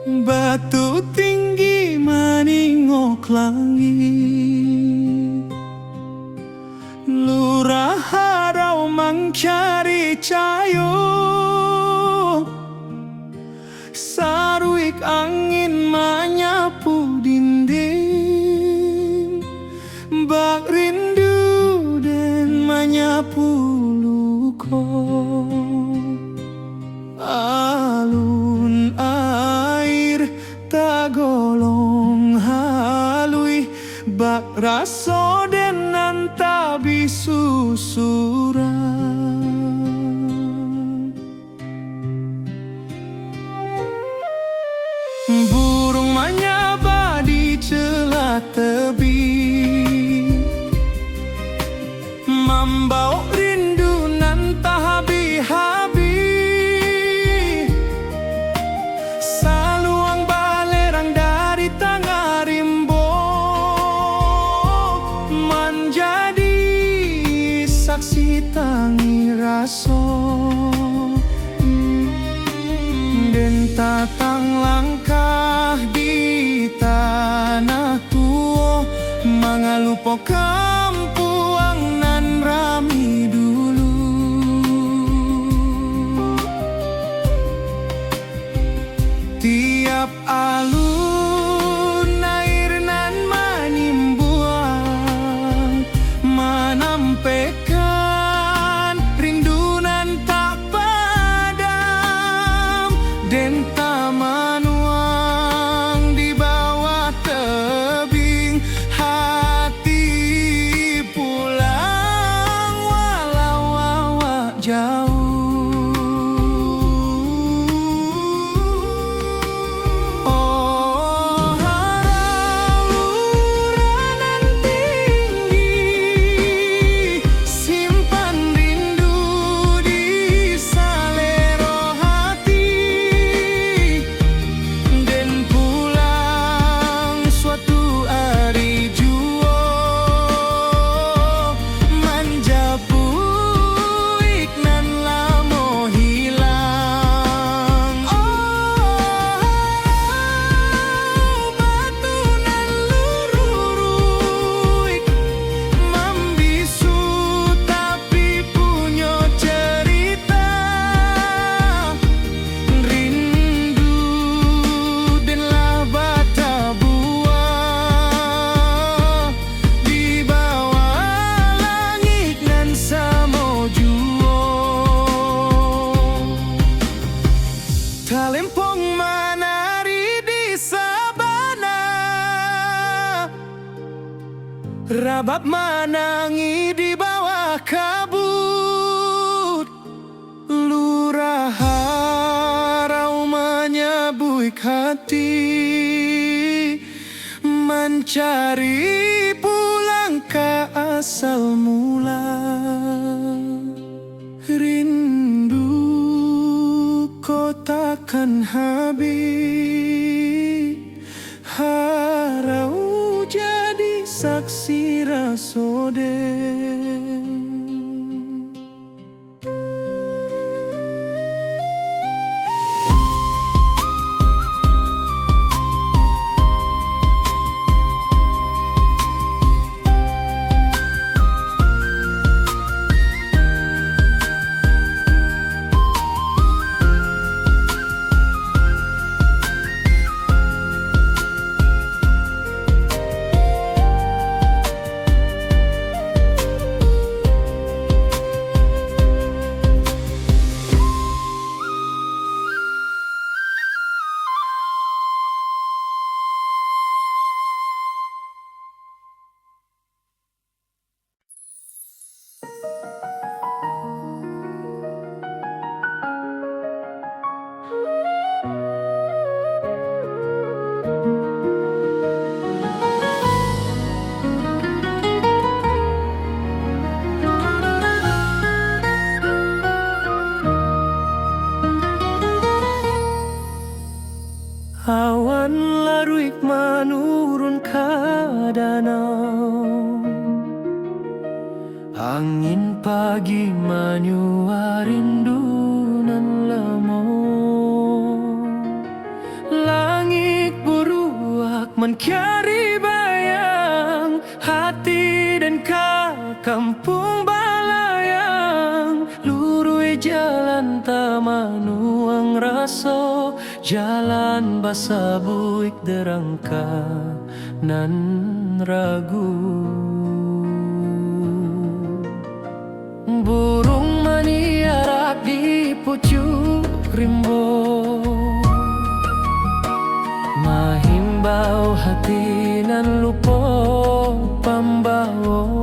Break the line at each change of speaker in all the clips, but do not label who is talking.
Batu tinggi maningok langit, lurah harau mangcari cayo, saruik angin menyapu dinding, bak rindu dan menyapu luko. Alun air tagolong halui, bak raso den nantabi susuran. Burung menyaba di celah tebing, membawa rindu nan tak habis-habis. Saluang balerang dari tengah rimbo, menjadi saksi tangi raso. Den tatang langkah di tanah tua, mengalupo kampuang nan rami dulu. Tiap alun air nan menimbuang, menampaikan rindu nan tak padam. Den tamanuang di bawah tebing, hati pulang walau awak jauh. Oh harau luranan tinggi, simpan rindu di salero hati. Den pulang suatu hari jua, menjapu iknan lamo hilang. Oh batu nan lururuik, membisu tapi punya cerita. Rindu denlah bata buah, di bawah langit nan samo jua. Talempong menari di sabana, rabab menangi di bawah kabut. Lurah harau menyabuik hati, mencari pulang ke asal mula. Rindu kau takkan habis, harau jadi saksi rasoden. Awan laruik menurun ke danau, angin pagi menyua rindu nan lemo. mencari bayang hati dan kampung balayang lurui jalan tamanuang raso jalan basa buik derangka nan ragu burung maniarak di pucuk rimbo mahimbau hati nan lupo pambawo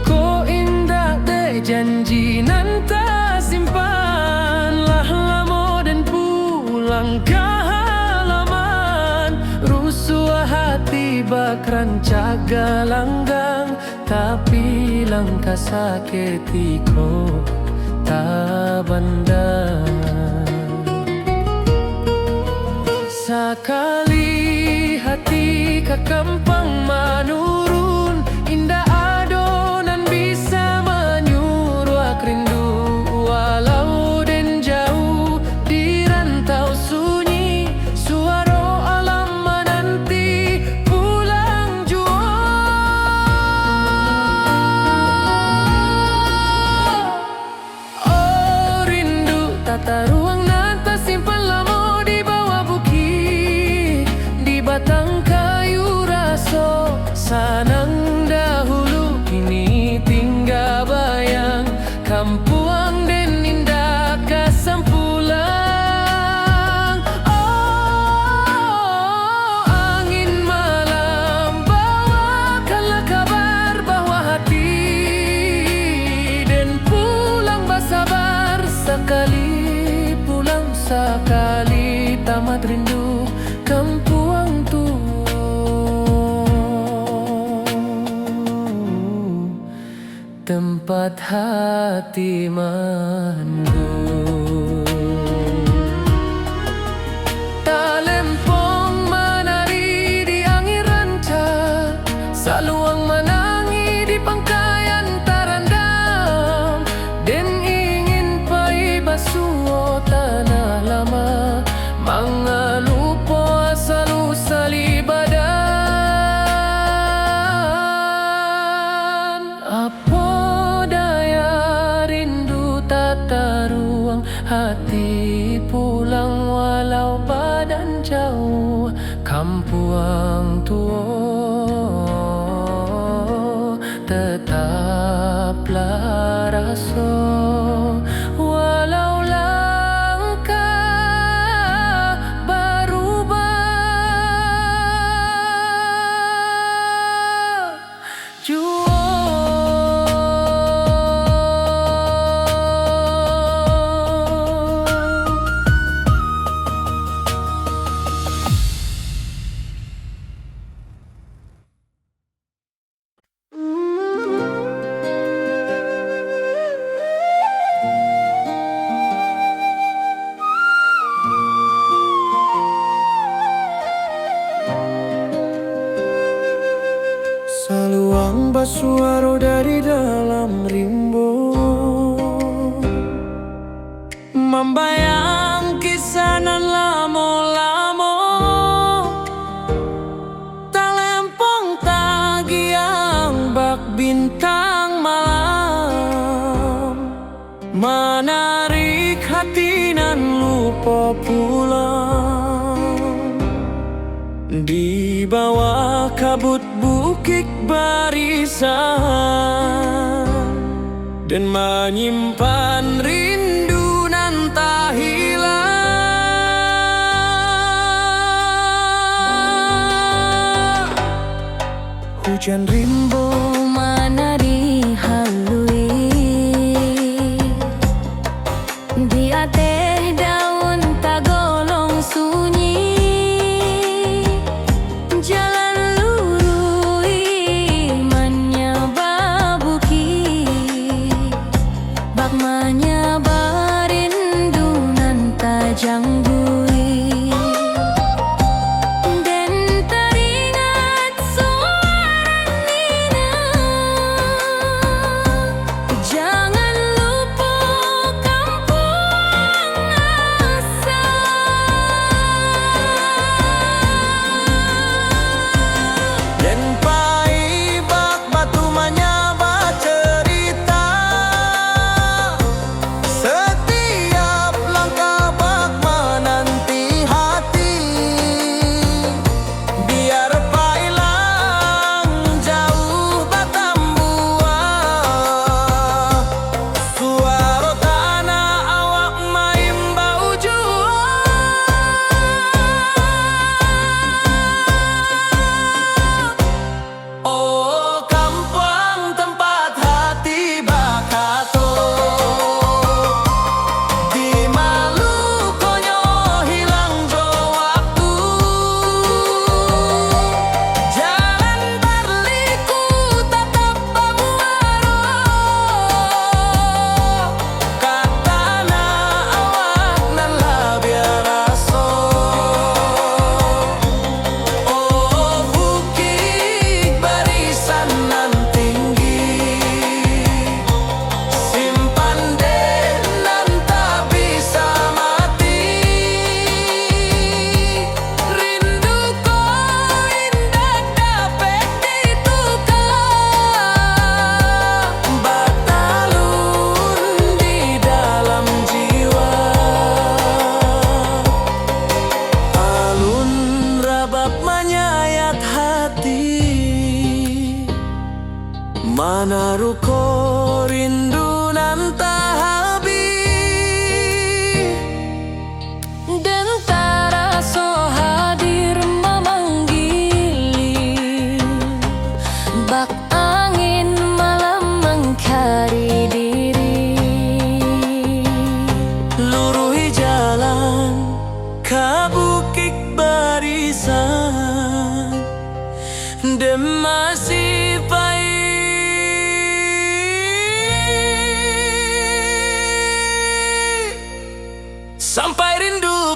ko indah de janji nan tak simpan lah lamo dan pulang ke halaman rusuh hati bakran caga langgang tapi langkah sakitiko tak bandang sekali hati ke kempang menurun indah adonan bisa menyuruh rindu walau den jauh di rantau sunyi suara alam menanti pulang jua oh rindu tata ruang nan tersimpan lama batang kayu raso sanang dahulu kini tinggal bayang kampuang den indah kasampulang oh angin malam bawakanlah kabar bahwa hati den pulang bersabar sekali pulang sekali tamat rindu kampuang tu tempat hati mandu talempong menari di angin ranca saluang menangi di pangkayan tarandam dan ingin pai basuh tanah lama mangalupo asal usali badan apa daya rindu tata ruang hati pulang walau badan jauh kampuang tua tetaplah raso walau saluang basuaro dari dalam rimbo membayang kisanan lamo-lamo talempong tagiang bak bintang malam menarik hati nan lupa pulang di bawah kabut bukit barisan dan menyimpan rindu nan tak hilang hujan rimbo menari halui di ateh daun tagolong sunyi janggui dan teringat suara Nina jangan lupa kampung asal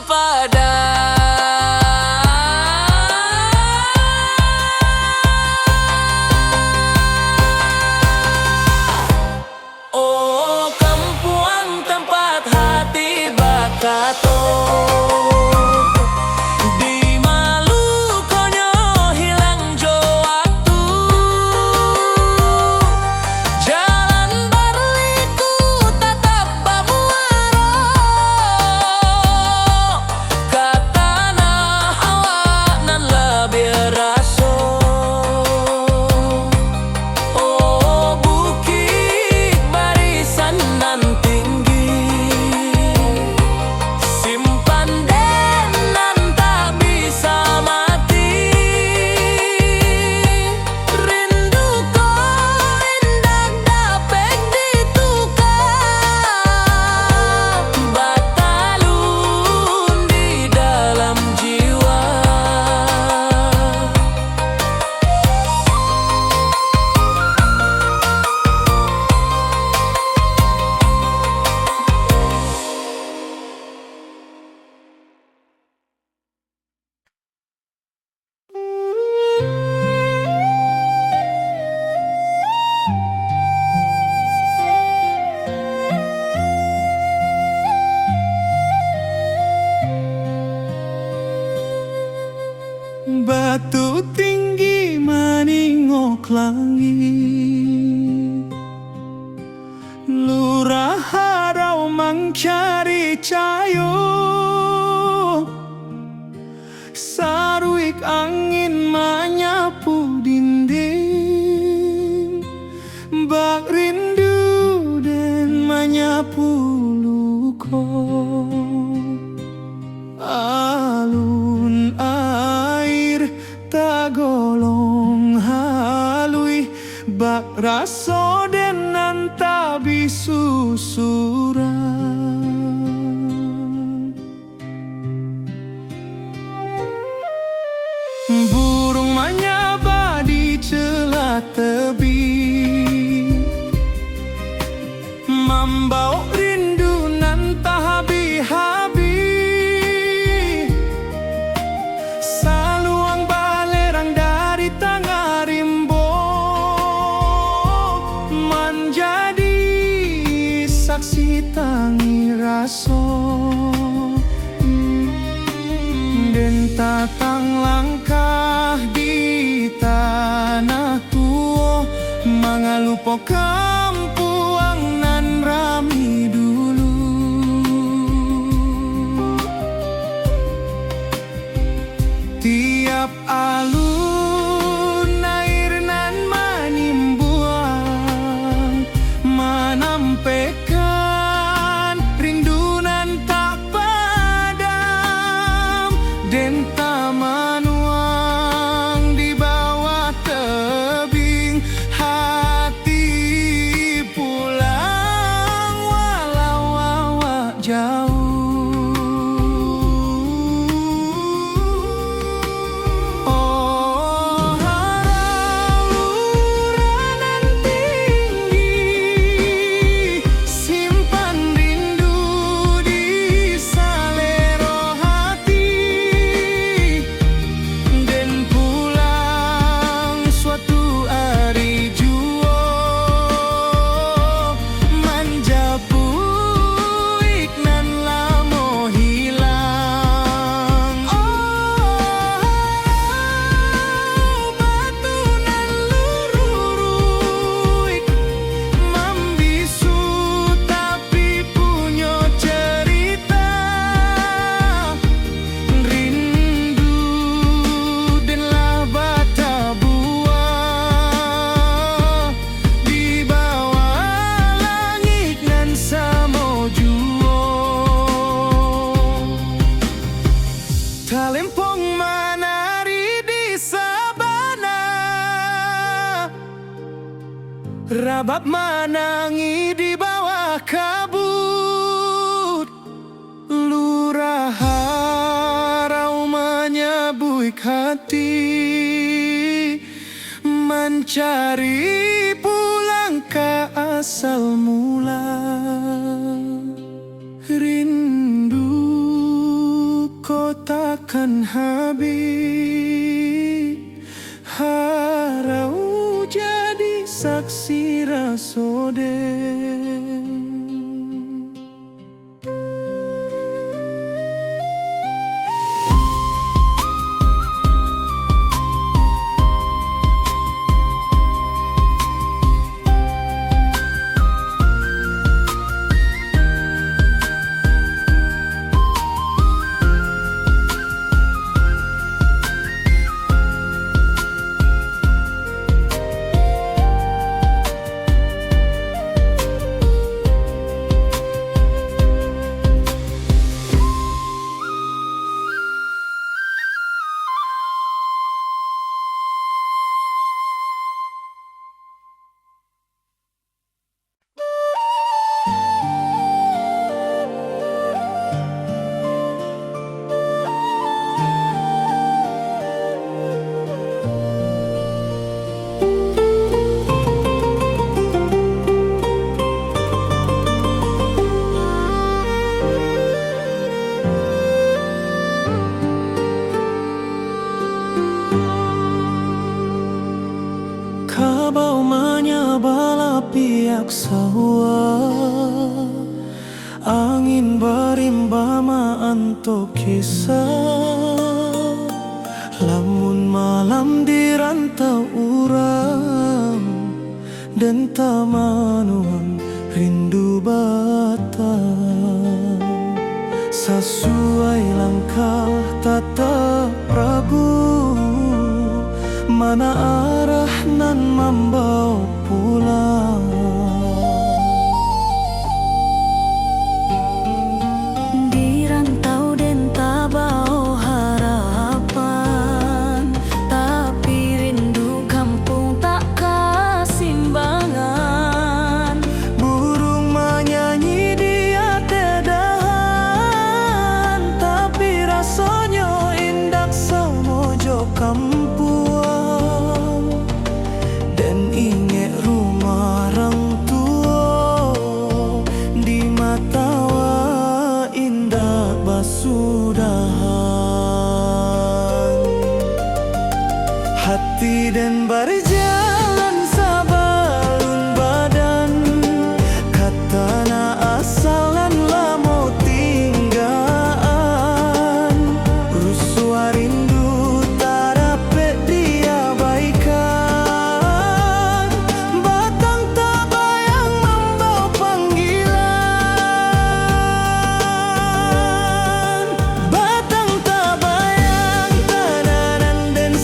pada oh kampuang tempat hati bakato.
Batu tinggi maningok langit, lurah harau mangcari cayo, saruik angin menyapu dinding, bak rindu dan menyapu luko. Alun air tagolong halui, bak raso den nantabi susuran. Burung menyaba di celah tebing, membawa rindu nan tak habis-habis. Saluang balerang dari tengah rimbo, menjadi saksi tangi raso. Den tatang langkah di tanah tua, mengalupo kampuang nan rami dulu. Tiap alun air nan menimbuang, menampaikan rindu nan tak padam. Den tamanuang di bawah tebing, hati pulang walau awak jauh. Oh harau luranan tinggi, simpan rindu di salero hati. Den pulang suatu hari jua, menjapu iknan lamo hilang. Oh batu nan lururuik, membisu tapi punyo cerita. Rindu denlah bata buah, di bawah langit nan samo juo. Talempong menari di sabana, rabab menangi di bawah kabut. Lurah harau menyebuik hati, mencari pulang ke asal mula. Rindu kau takkan habis, harau jadi saksi rasode. Kabau menyabala pihak sawah, angin berimbama anto kisah. Lamun malam di rantau urang, dan tamanuang rindu batang. Sesuai langkah tatap ragu, mana arah nan membawa pulang.
Di rantau den tabau harapan, tapi rindu kampung tak kasimbangan.
Burung menyanyi di atedahan, tapi rasanya indak semojo kampung. Hati dan berjalan sabalun badan, katana asalan lamo tinggaan. Rusua rindu tak dapat diabaikan, batang tak bayang membawa panggilan. Batang tak bayang tananan dan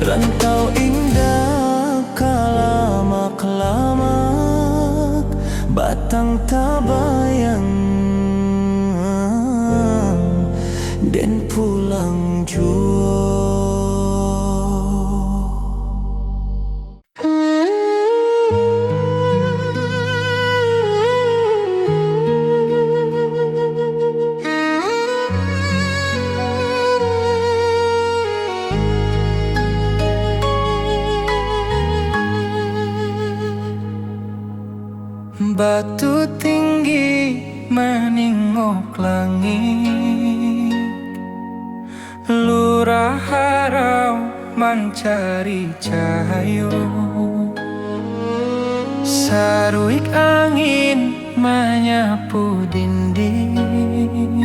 rantau indah kelamak, batang tabayang dan pulang jua. pinok langit. Lurah harau mencari cahaya, saruik angin menyapu dinding.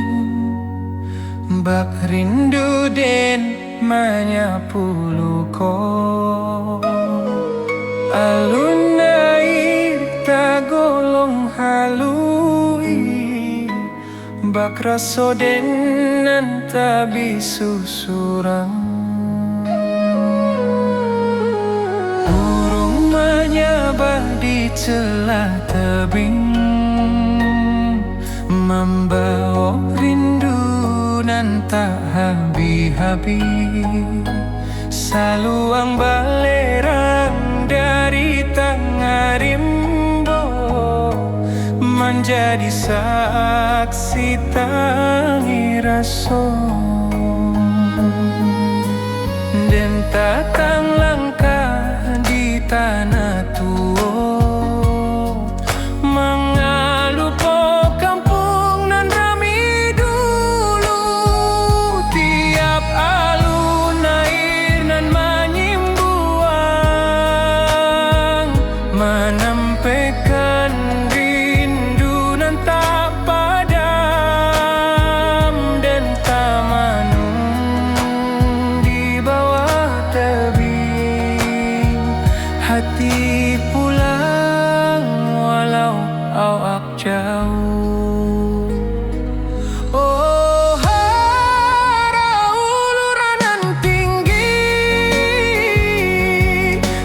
Bak rindu den menyapu luko, alun air tagolong halui. Bak raso den nan bisu surang. Burung menyabah di celah tebing, membawa rindu nan tak habis-habis. Saluang balerang dari tengah rimbo, menjadi saksi tangi raso. Dan tatang langkah di tanah tua, mengalu po kampung nan rami dulu. Tiap alun air nan menyimbuang, menampaikan rindu nan tak padam. Dan tamanung di bawah tebing, hati pulang walau awak jauh. Oh, harau luranan tinggi,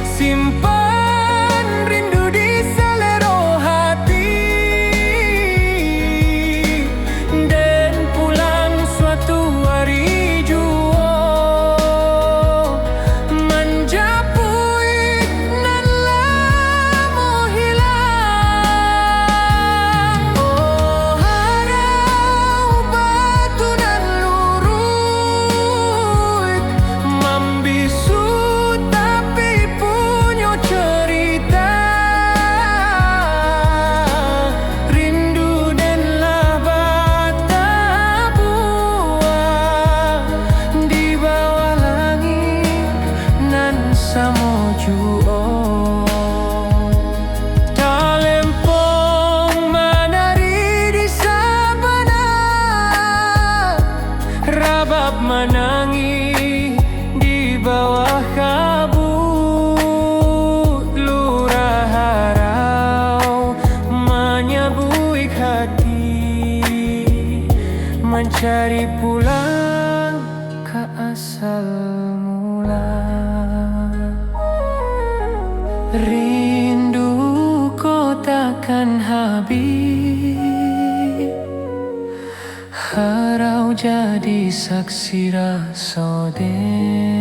simpan rindu di selero hati. Dan pulang suatu hari jua, menjapui nan lamo hilang. Oh, harau batu nan lurut, membisu tapi punya cerita. Rindu dan bata buah di bawah langit nan samojuo. Talempong menari di sabana, rabab menangis di bawah kabut. Lurah harau menyabuik hati, mencari pulang ke asal mula. Rindu ko takkan habis, harau jadi saksi rasa den.